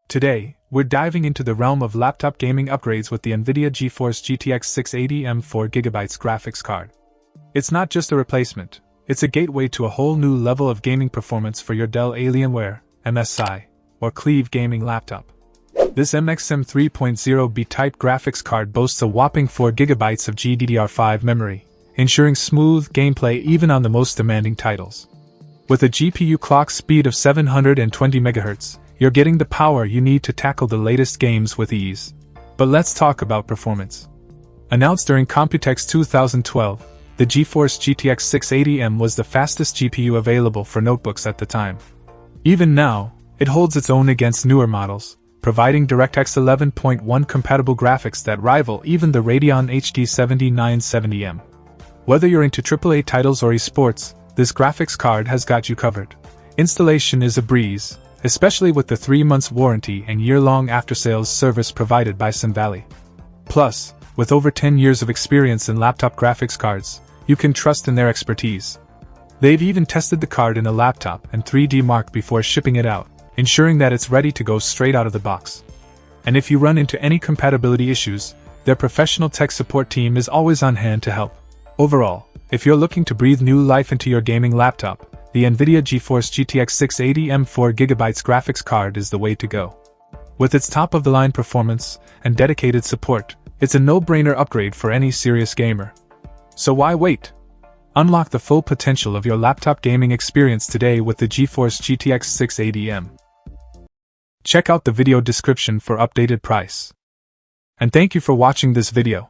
Today, we're diving into the realm of laptop gaming upgrades with the NVIDIA GeForce GTX 680M 4GB graphics card. It's not just a replacement, it's a gateway to a whole new level of gaming performance for your Dell Alienware, MSI, or Cleve gaming laptop. This MXM 3.0 B-type graphics card boasts a whopping 4GB of GDDR5 memory, ensuring smooth gameplay even on the most demanding titles. With a GPU clock speed of 720 MHz, you're getting the power you need to tackle the latest games with ease. But let's talk about performance. Announced during Computex 2012, the GeForce GTX 680M was the fastest GPU available for notebooks at the time. Even now, it holds its own against newer models, providing DirectX 11.1 compatible graphics that rival even the Radeon HD 7970M. Whether you're into AAA titles or esports, this graphics card has got you covered. Installation is a breeze, especially with the 3-month warranty and year-long after-sales service provided by SimValley. Plus, with over 10 years of experience in laptop graphics cards, you can trust in their expertise. They've even tested the card in a laptop and 3D Mark before shipping it out, ensuring that it's ready to go straight out of the box. And if you run into any compatibility issues, their professional tech support team is always on hand to help. Overall, if you're looking to breathe new life into your gaming laptop, the NVIDIA GeForce GTX 680M 4GB graphics card is the way to go. With its top-of-the-line performance and dedicated support, it's a no-brainer upgrade for any serious gamer. So why wait? Unlock the full potential of your laptop gaming experience today with the GeForce GTX 680M. Check out the video description for updated price. And thank you for watching this video.